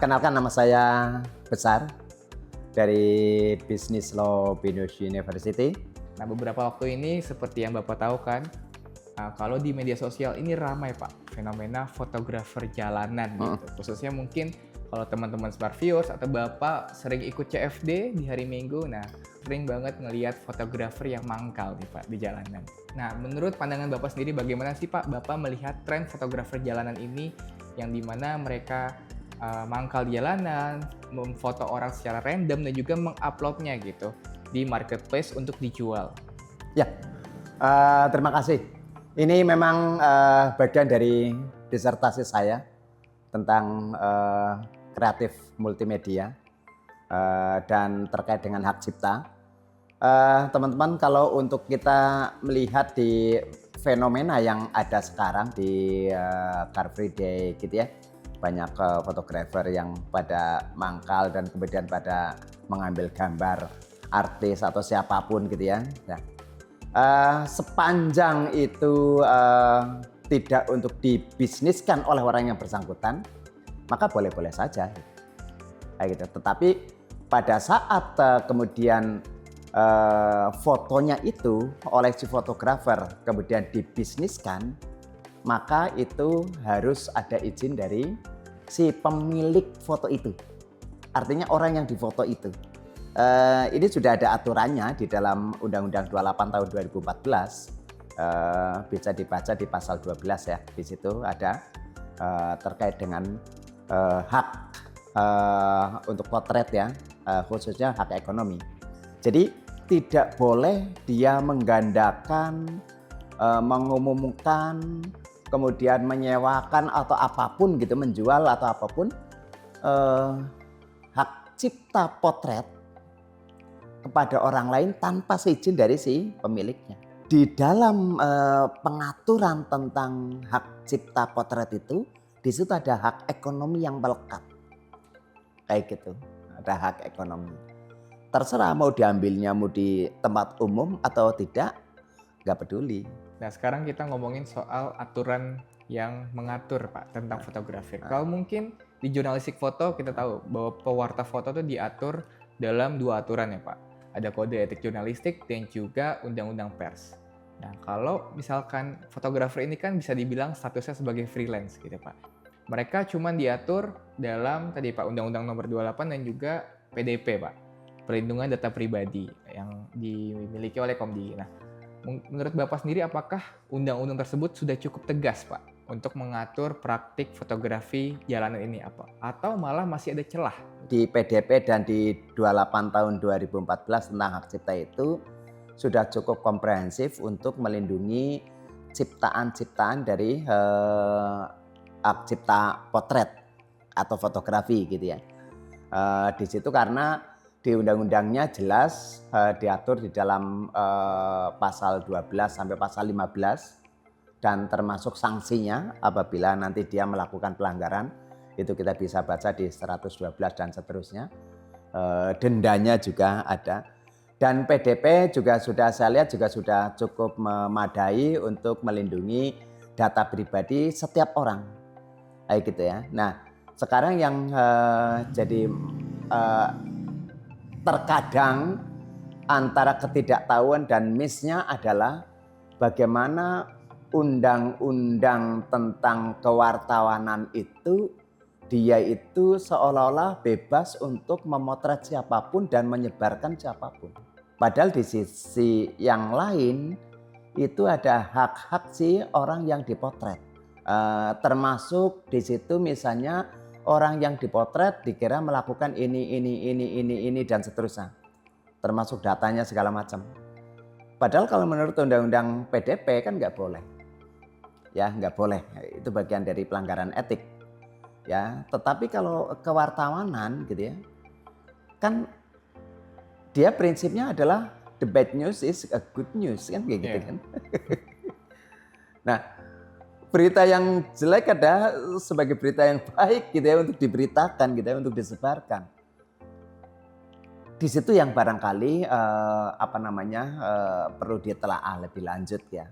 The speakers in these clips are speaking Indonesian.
Kenalkan nama saya Besar dari Business Law Binus University. Nah, beberapa waktu ini seperti yang Bapak tahu kan, kalau di media sosial ini ramai Pak, fenomena fotografer jalanan gitu. Khususnya mungkin kalau teman-teman Smart Viewers atau Bapak sering ikut CFD di hari Minggu, nah sering banget ngelihat fotografer yang mangkal nih Pak di jalanan. Nah, menurut pandangan Bapak sendiri bagaimana sih Pak Bapak melihat tren fotografer jalanan ini yang dimana mereka mangkal di jalanan, memfoto orang secara random dan juga menguploadnya gitu di marketplace untuk dijual. Ya, terima kasih. Ini memang bagian dari disertasi saya tentang kreatif multimedia dan terkait dengan hak cipta. Teman-teman, kalau untuk kita melihat di fenomena yang ada sekarang di Car Free Day gitu ya, banyak fotografer yang pada mangkal dan kemudian pada mengambil gambar artis atau siapapun gitu ya. Nah, sepanjang itu tidak untuk dibisniskan oleh orang yang bersangkutan, maka boleh-boleh saja. Kayak gitu. Tetapi pada saat kemudian fotonya itu oleh si fotografer kemudian dibisniskan, maka itu harus ada izin dari si pemilik foto itu. Artinya orang yang difoto itu. Ini sudah ada aturannya di dalam Undang-Undang 28 tahun 2014. Bisa dibaca di pasal 12 ya. Di situ ada terkait dengan hak untuk potret ya, khususnya hak ekonomi. Jadi tidak boleh dia menggandakan, mengumumkan, kemudian menyewakan atau apapun gitu, menjual atau apapun hak cipta potret kepada orang lain tanpa seizin dari si pemiliknya. Di dalam pengaturan tentang hak cipta potret itu, di situ ada hak ekonomi yang melekat. Kayak gitu, ada hak ekonomi. Terserah mau diambilnya mau di tempat umum atau tidak, nggak peduli. Nah, sekarang kita ngomongin soal aturan yang mengatur Pak tentang fotografi. Kalau mungkin di jurnalistik foto kita tahu bahwa pewarta foto itu diatur dalam dua aturan ya Pak. Ada kode etik jurnalistik dan juga undang-undang pers. Nah, kalau misalkan fotografer ini kan bisa dibilang statusnya sebagai freelance gitu Pak. Mereka cuma diatur dalam tadi Pak Undang-Undang Nomor 28 dan juga PDP Pak. Perlindungan data pribadi yang dimiliki oleh Komdi. Nah, menurut Bapak sendiri apakah undang-undang tersebut sudah cukup tegas Pak untuk mengatur praktik fotografi jalanan ini apa? Atau malah masih ada celah? Di PDP dan di 28 tahun 2014 tentang hak cipta itu sudah cukup komprehensif untuk melindungi ciptaan-ciptaan dari hak cipta potret atau fotografi gitu ya. Di situ karena di undang-undangnya jelas diatur di dalam pasal 12 sampai pasal 15 dan termasuk sanksinya apabila nanti dia melakukan pelanggaran, itu kita bisa baca di 112 dan seterusnya. Dendanya juga ada. Dan PDP juga sudah saya lihat juga sudah cukup memadai untuk melindungi data pribadi setiap orang. Kayak gitu ya. Nah, sekarang yang jadi terkadang antara ketidaktahuan dan miss-nya adalah bagaimana undang-undang tentang kewartawanan itu dia itu seolah-olah bebas untuk memotret siapapun dan menyebarkan siapapun. Padahal di sisi yang lain itu ada hak-hak si orang yang dipotret. Termasuk di situ misalnya orang yang dipotret dikira melakukan ini dan seterusnya. Termasuk datanya segala macam. Padahal kalau menurut undang-undang PDP kan nggak boleh. Ya, nggak boleh. Itu bagian dari pelanggaran etik. Ya, tetapi kalau kewartawanan gitu ya, kan dia prinsipnya adalah the bad news is a good news kan kayak gitu kan. Nah, berita yang jelek ada sebagai berita yang baik gitu ya untuk diberitakan gitu ya, untuk disebarkan. Di situ yang barangkali perlu ditelaah lebih lanjut ya.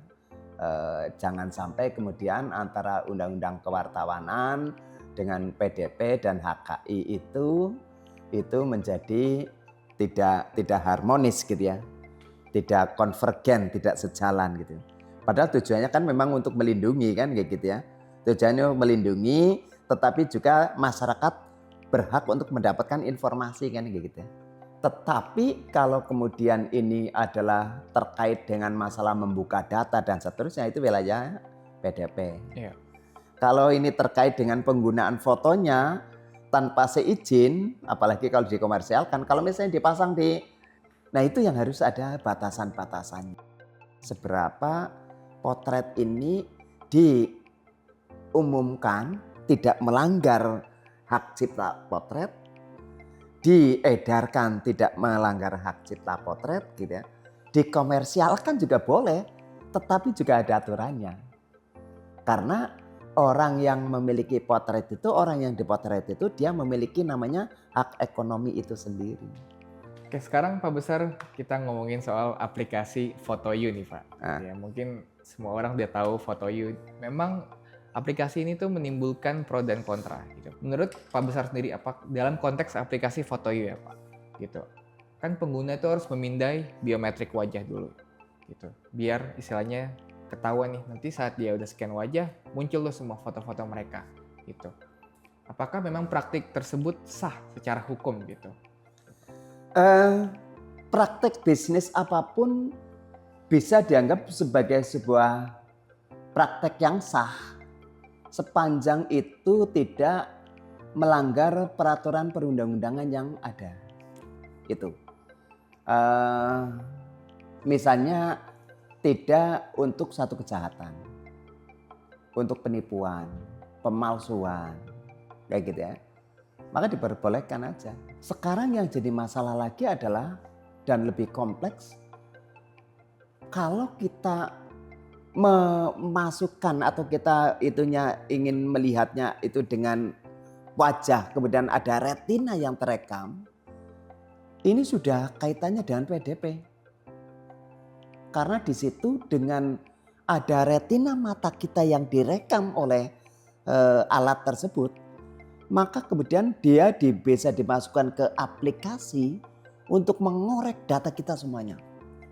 Jangan sampai kemudian antara undang-undang kewartawanan dengan PDP dan HKI itu menjadi tidak harmonis gitu ya. Tidak konvergen, tidak sejalan gitu. Padahal tujuannya kan memang untuk melindungi kan kayak gitu ya. Tujuannya melindungi, tetapi juga masyarakat berhak untuk mendapatkan informasi kan kayak gitu ya. Tetapi kalau kemudian ini adalah terkait dengan masalah membuka data dan seterusnya, itu wilayah PDP. Iya. Kalau ini terkait dengan penggunaan fotonya tanpa seizin, apalagi kalau dikomersialkan, kalau misalnya dipasang nah itu yang harus ada batasan-batasannya. Seberapa potret ini diumumkan tidak melanggar hak cipta potret, diedarkan tidak melanggar hak cipta potret gitu ya. Dikomersialkan juga boleh, tetapi juga ada aturannya. Karena orang yang memiliki potret itu, orang yang dipotret itu dia memiliki namanya hak ekonomi itu sendiri. Oke, sekarang Pak Besar kita ngomongin soal aplikasi FotoYou nih Pak. Ya, mungkin semua orang udah tahu FotoYou. Memang aplikasi ini tuh menimbulkan pro dan kontra gitu. Menurut Pak Besar sendiri apa dalam konteks aplikasi FotoYou ya Pak? Gitu. Kan pengguna itu harus memindai biometrik wajah dulu gitu. Biar istilahnya ketahuan nih nanti saat dia udah scan wajah muncul tuh semua foto-foto mereka gitu. Apakah memang praktik tersebut sah secara hukum gitu? Praktek bisnis apapun bisa dianggap sebagai sebuah praktek yang sah sepanjang itu tidak melanggar peraturan perundang-undangan yang ada. Itu. Misalnya tidak untuk satu kejahatan, untuk penipuan, pemalsuan, kayak gitu ya. Maka diperbolehkan aja. Sekarang yang jadi masalah lagi adalah dan lebih kompleks, kalau kita memasukkan atau kita itunya ingin melihatnya itu dengan wajah, kemudian ada retina yang terekam, ini sudah kaitannya dengan PDP. Karena di situ dengan ada retina mata kita yang direkam oleh alat tersebut, maka kemudian dia bisa dimasukkan ke aplikasi untuk mengorek data kita semuanya.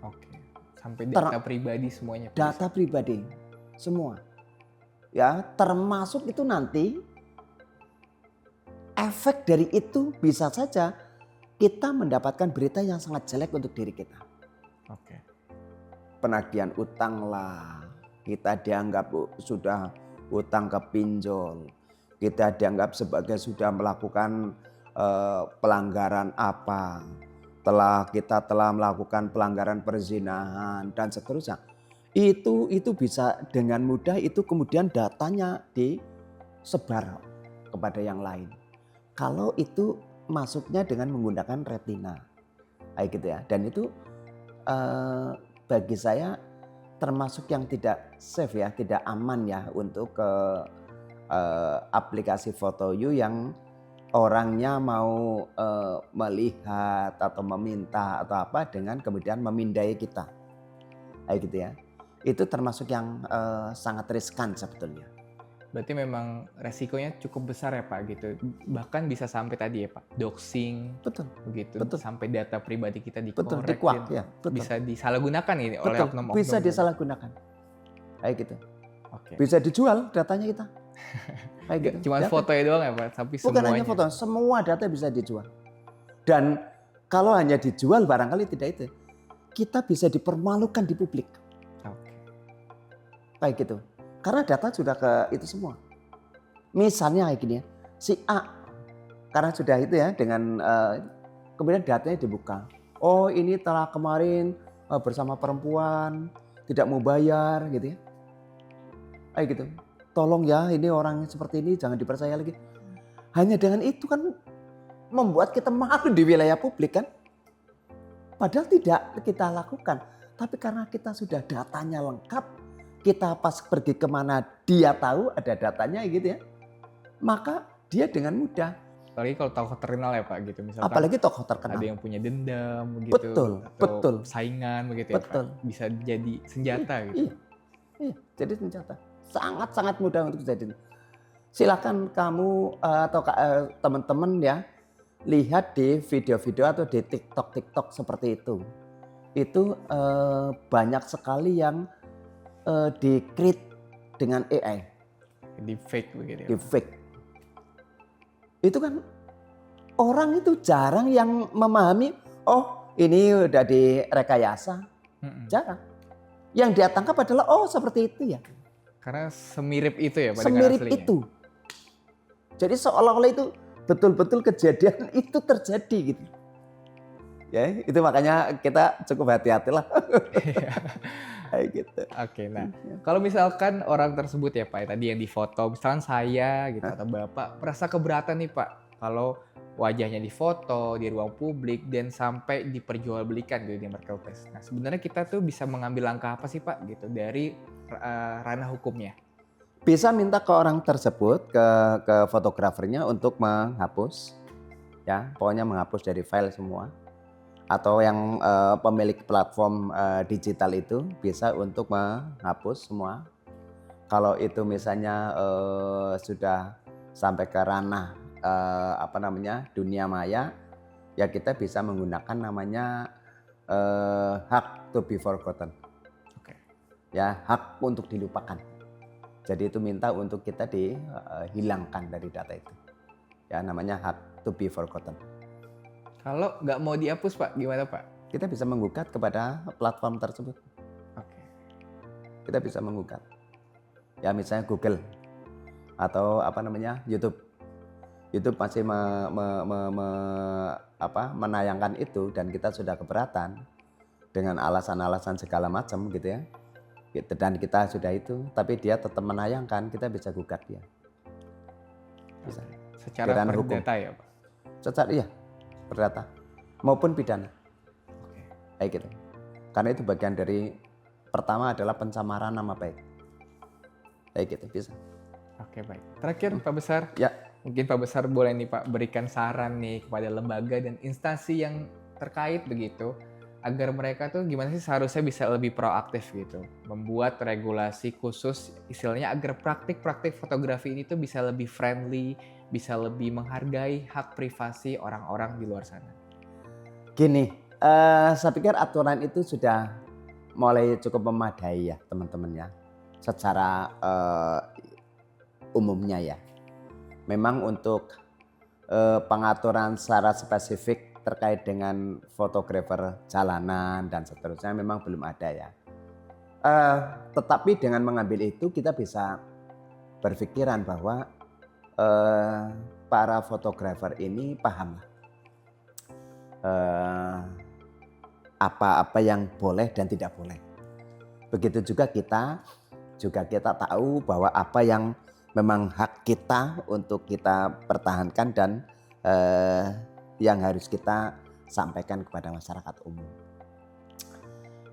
Oke. Sampai data pribadi semuanya. Data pribadi semua. Ya, termasuk itu nanti efek dari itu bisa saja kita mendapatkan berita yang sangat jelek untuk diri kita. Oke. Penagihan utang lah, kita dianggap sudah utang ke pinjol, kita dianggap sebagai sudah melakukan pelanggaran apa, kita telah melakukan pelanggaran perzinahan dan seterusnya. Itu bisa dengan mudah itu kemudian datanya disebar kepada yang lain. Kalau itu masuknya dengan menggunakan retina, kayak gitu ya. Dan itu bagi saya termasuk yang tidak safe ya, tidak aman ya untuk ke aplikasi FotoYou yang orangnya mau melihat atau meminta atau apa dengan kemudian memindai kita, kayak gitu ya. Itu termasuk yang sangat riskan sebetulnya. Berarti memang resikonya cukup besar ya Pak gitu. Bahkan bisa sampai tadi ya Pak, doxing. Betul. Begitu. Betul. Sampai data pribadi kita dikorek. Betul, dikuak ya. Betul. Bisa disalahgunakan ini oleh oknum-oknum. Bisa disalahgunakan. Kayak gitu. Oke. Bisa dijual datanya kita. Kayak gitu. Cuma fotonya doang ya Pak, tapi bukan semuanya. Hanya foto, semua data bisa dijual. Dan kalau hanya dijual barangkali tidak itu, kita bisa dipermalukan di publik. Oke. Kayak gitu. Karena data sudah ke itu semua. Misalnya kayak gini ya, si A, karena sudah itu ya dengan kemudian datanya dibuka. Oh ini telah kemarin bersama perempuan, tidak mau bayar gitu ya. Kayak gitu. Tolong ya ini orang seperti ini jangan dipercaya lagi. Hanya dengan itu kan membuat kita malu di wilayah publik kan. Padahal tidak kita lakukan. Tapi karena kita sudah datanya lengkap, kita pas pergi kemana dia tahu ada datanya gitu ya. Maka dia dengan mudah. Apalagi kalau tokoh terkenal ya Pak gitu. Misalkan apalagi tokoh terkenal. Ada yang punya dendam begitu. Betul, atau betul. saingan begitu betul. ya Pak. Bisa jadi senjata gitu. Iya, jadi senjata. Sangat-sangat mudah untuk jadi. Silakan kamu teman-teman ya lihat di video-video atau di TikTok seperti itu. Itu banyak sekali yang di-create dengan AI, Di fake begitu ya. di fake. Itu kan orang itu jarang yang memahami, oh ini udah direkayasa, jarang. Yang dia tangkap adalah oh seperti itu ya. Karena semirip itu ya Pak dengan Semirip aslinya. itu. Jadi seolah-olah itu betul-betul kejadian itu terjadi gitu. Ya, itu makanya kita cukup hati-hatilah. Kayak gitu. Oke, nah kalau misalkan orang tersebut ya Pak, ya, tadi yang difoto, misalkan saya gitu atau Bapak merasa keberatan nih Pak, kalau wajahnya difoto di ruang publik dan sampai diperjualbelikan gitu di marketplace. Nah sebenarnya kita tuh bisa mengambil langkah apa sih Pak gitu dari ranah hukumnya? Bisa minta ke orang tersebut, ke fotografernya untuk menghapus, ya pokoknya menghapus dari file semua. Atau yang pemilik platform digital itu bisa untuk menghapus semua. Kalau itu misalnya sudah sampai ke ranah dunia maya, ya kita bisa menggunakan namanya hak to be forgotten. Oke. Ya, hak untuk dilupakan. Jadi itu minta untuk kita dihilangkan dari data itu. Ya, namanya hak to be forgotten. Kalau nggak mau dihapus Pak, gimana Pak? Kita bisa menggugat kepada platform tersebut. Oke. Kita bisa menggugat. Ya misalnya Google atau YouTube. YouTube masih menayangkan itu dan kita sudah keberatan dengan alasan-alasan segala macam gitu ya. Dan kita sudah itu, tapi dia tetap menayangkan, kita bisa gugat dia. Bisa. Secara perdata ya Pak? Secara iya, perdata maupun pidana. Oke. Kayak gitu. Karena itu bagian dari pertama adalah pencemaran nama baik. Kayak gitu bisa. Oke baik. Terakhir Pak Besar, ya mungkin Pak Besar boleh nih Pak berikan saran nih kepada lembaga dan instansi yang terkait begitu, agar mereka tuh gimana sih seharusnya bisa lebih proaktif gitu, membuat regulasi khusus istilahnya agar praktik-praktik fotografi ini tuh bisa lebih friendly, bisa lebih menghargai hak privasi orang-orang di luar sana. Gini, saya pikir aturan itu sudah mulai cukup memadai ya teman-teman ya, secara umumnya ya. Memang untuk pengaturan secara spesifik terkait dengan fotografer jalanan dan seterusnya memang belum ada ya. Tetapi dengan mengambil itu kita bisa berpikiran bahwa para fotografer ini paham apa-apa yang boleh dan tidak boleh. Begitu juga kita tahu bahwa apa yang memang hak kita untuk kita pertahankan dan yang harus kita sampaikan kepada masyarakat umum.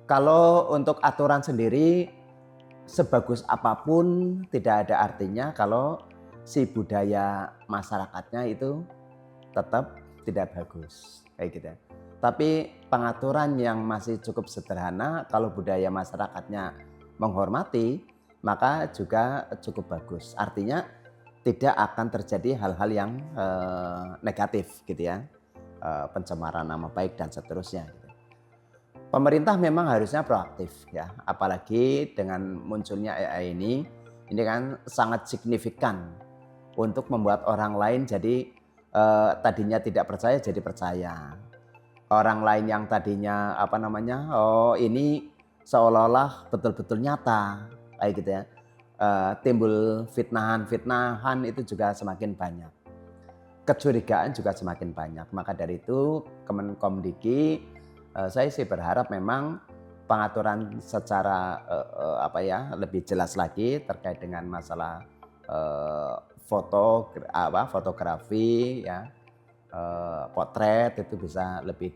Kalau untuk aturan sendiri, sebagus apapun tidak ada artinya kalau si budaya masyarakatnya itu tetap tidak bagus, kayak gitu. Tapi pengaturan yang masih cukup sederhana, kalau budaya masyarakatnya menghormati, maka juga cukup bagus. Artinya tidak akan terjadi hal-hal yang negatif gitu ya, pencemaran nama baik dan seterusnya. Gitu. Pemerintah memang harusnya proaktif ya, apalagi dengan munculnya AI ini kan sangat signifikan untuk membuat orang lain jadi tadinya tidak percaya jadi percaya. Orang lain yang tadinya oh ini seolah-olah betul-betul nyata kayak gitu ya. Timbul fitnahan itu juga semakin banyak. Kecurigaan juga semakin banyak. Maka dari itu Kemenkomdiki saya sih berharap memang pengaturan secara lebih jelas lagi terkait dengan masalah fotografi ya, potret itu bisa lebih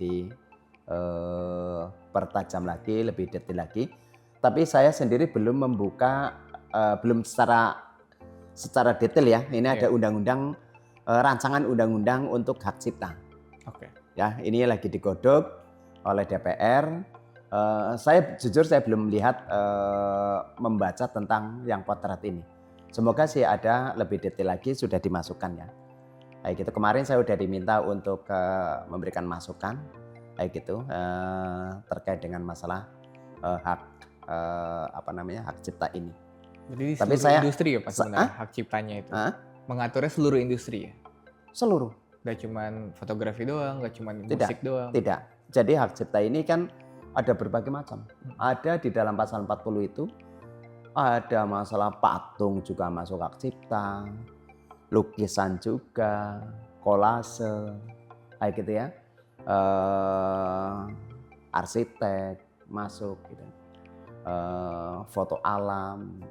dipertajam lagi, lebih detail lagi. Tapi saya sendiri belum membuka, belum secara detail ya. Ini ada undang-undang, rancangan undang-undang untuk hak cipta. Oke. Ya, ini lagi digodok oleh DPR. Saya jujur belum lihat membaca tentang yang potret ini. Semoga sih ada lebih detail lagi sudah dimasukkan ya. Kayak gitu. Kemarin saya udah diminta untuk memberikan masukan kayak gitu terkait dengan masalah hak hak cipta ini. Jadi di Tapi seluruh saya industri ya Pak sebenarnya hak ciptanya itu. Mengaturnya seluruh industri ya. Seluruh. Gak cuman fotografi doang, gak cuman Tidak, musik doang. Tidak. Jadi hak cipta ini kan ada berbagai macam. Ada di dalam pasal 40 itu ada masalah patung juga masuk hak cipta, lukisan juga, kolase, kayak gitu ya. Arsitek masuk gitu. Foto alam,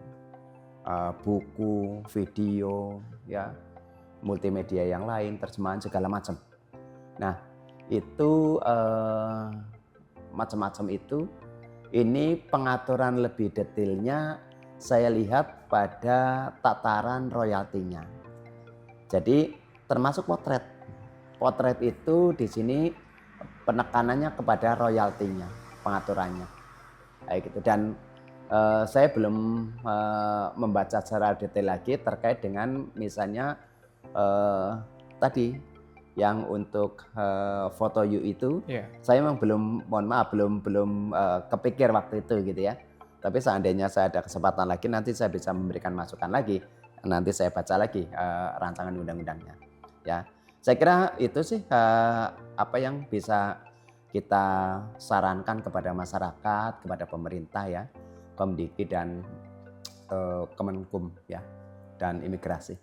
buku, video, ya, multimedia yang lain, terjemahan segala macam. Nah, itu macam-macam itu. Ini pengaturan lebih detailnya saya lihat pada tataran royaltinya. Jadi termasuk potret. Potret itu di sini penekanannya kepada royaltinya, pengaturannya. Kayak gitu. Dan saya belum membaca secara detail lagi terkait dengan misalnya tadi yang untuk foto you itu, saya memang belum kepikir waktu itu gitu ya. Tapi seandainya saya ada kesempatan lagi, nanti saya bisa memberikan masukan lagi. Nanti saya baca lagi rancangan undang-undangnya. Ya, saya kira itu sih apa yang bisa kita sarankan kepada masyarakat, kepada pemerintah ya, Komdiki dan Kemenkum ya, dan imigrasi.